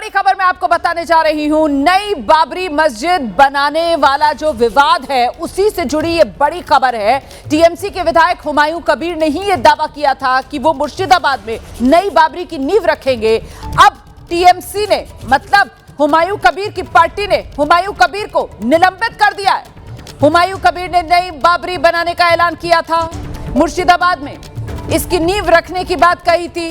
बड़ी खबर मैं आपको बताने जा रही हूं। नई बाबरी मस्जिद बनाने वाला जो विवाद है उसी से जुड़ी ये बड़ी खबर है। टीएमसी के विधायक हुमायूं कबीर ने ही ये दावा किया था कि वो मुर्शिदाबाद में नई बाबरी की नींव रखेंगे। अब टीएमसी ने मतलब हुमायूं कबीर की पार्टी ने हुमायूं कबीर को निलंबित कर दिया है। हुमायूं कबीर ने नई बाबरी बनाने का ऐलान किया था, मुर्शिदाबाद में इसकी नींव रखने की बात कही थी।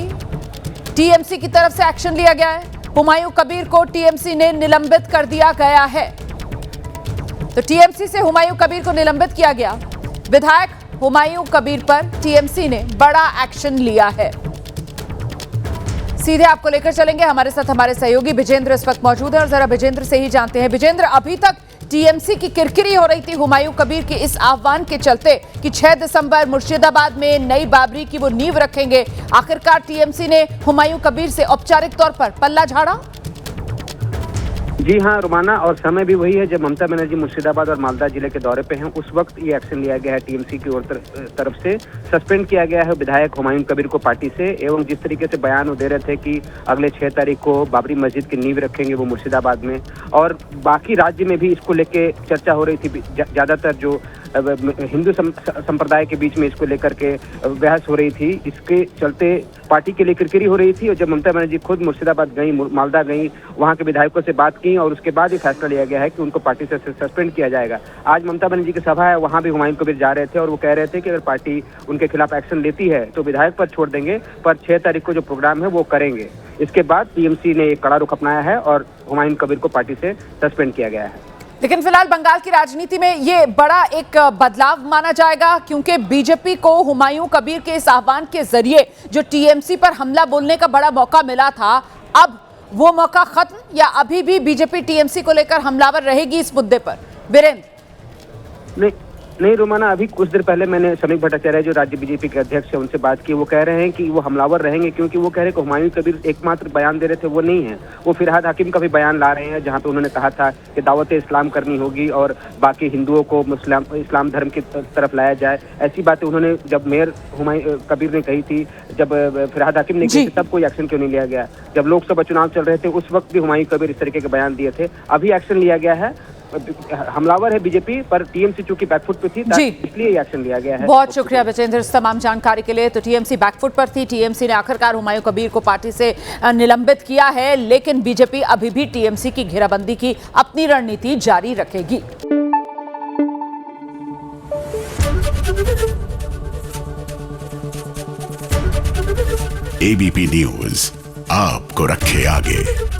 टीएमसी की तरफ से एक्शन लिया गया है। हुमायूं कबीर को टीएमसी ने निलंबित कर दिया गया है। तो टीएमसी से हुमायूं कबीर को निलंबित किया गया। विधायक हुमायूं कबीर पर टीएमसी ने बड़ा एक्शन लिया है। सीधे आपको लेकर चलेंगे, हमारे साथ हमारे सहयोगी विजेंद्र इस वक्त मौजूद है और जरा विजेंद्र से ही जानते हैं। विजेंद्र, अभी तक टीएमसी की किरकिरी हो रही थी हुमायूं कबीर के इस आह्वान के चलते कि 6 दिसंबर मुर्शिदाबाद में नई बाबरी की वो नींव रखेंगे। आखिरकार टीएमसी ने हुमायूं कबीर से औपचारिक तौर पर पल्ला झाड़ा। जी हाँ रुमाना, और समय भी वही है जब ममता बनर्जी मुर्शिदाबाद और मालदा जिले के दौरे पे हैं। उस वक्त ये एक्शन लिया गया है टीएमसी की ओर तरफ से। सस्पेंड किया गया है विधायक हुमायूं कबीर को पार्टी से। एवं जिस तरीके से बयान वो दे रहे थे कि अगले 6 तारीख को बाबरी मस्जिद की नींव रखेंगे वो मुर्शिदाबाद में, और बाकी राज्य में भी इसको लेके चर्चा हो रही थी। ज्यादातर जो हिंदू संप्रदाय के बीच में इसको लेकर के बहस हो रही थी। इसके चलते पार्टी के लिए किरकिरी हो रही थी। और जब ममता बनर्जी खुद मुर्शिदाबाद गई, मालदा गई, वहां के विधायकों से बात की और उसके बाद ये फैसला लिया गया है कि उनको पार्टी से सस्पेंड किया जाएगा। आज ममता बनर्जी की सभा है, वहां भी हुमायूं कबीर जा रहे थे और वो कह रहे थे कि अगर पार्टी उनके खिलाफ एक्शन लेती है तो विधायक पर छोड़ देंगे, पर 6 तारीख को जो प्रोग्राम है वो करेंगे। इसके बाद टीएमसी ने एक कड़ा रुख अपनाया है और हुमायूं कबीर को पार्टी से सस्पेंड किया गया है। लेकिन फिलहाल बंगाल की राजनीति में ये बड़ा एक बदलाव माना जाएगा, क्योंकि बीजेपी को हुमायूं कबीर के इस आह्वान के जरिए जो टीएमसी पर हमला बोलने का बड़ा मौका मिला था, अब वो मौका खत्म या अभी भी बीजेपी टीएमसी को लेकर हमलावर रहेगी इस मुद्दे पर? वीरेंद्र, नहीं रोमाना, अभी कुछ देर पहले मैंने समीक भट्टाचार्य जो राज्य बीजेपी के अध्यक्ष है उनसे बात की। वो कह रहे हैं कि वो हमलावर रहेंगे, क्योंकि वो कह रहे हैं कि हुमायूं कबीर एकमात्र बयान दे रहे थे वो नहीं है। वो फिरहाद हकीम का भी बयान ला रहे हैं, जहां पे उन्होंने कहा था कि दावत इस्लाम करनी होगी और बाकी हिंदुओं को इस्लाम धर्म की तरफ लाया जाए। ऐसी बातें उन्होंने जब मेयर हुमायूं कबीर ने कही थी, जब फिरहाद हकीम ने कही थी, तब कोई एक्शन क्यों नहीं लिया गया? जब लोकसभा चुनाव चल रहे थे उस वक्त भी हुमायूं कबीर इस तरीके के बयान दिए थे। अभी एक्शन लिया गया है। हमलावर है बीजेपी, पर टीएमसी चूंकि बैकफुट पे थी इसलिए एक्शन लिया गया है। बहुत शुक्रिया विजेंद्र इस तमाम जानकारी के लिए। तो टीएमसी बैकफुट पर थी, टीएमसी ने आखिरकार हुमायूं कबीर को पार्टी से निलंबित किया है, लेकिन बीजेपी अभी भी टीएमसी की घेराबंदी की अपनी रणनीति जारी रखेगी। एबीपी न्यूज आपको रखे आगे।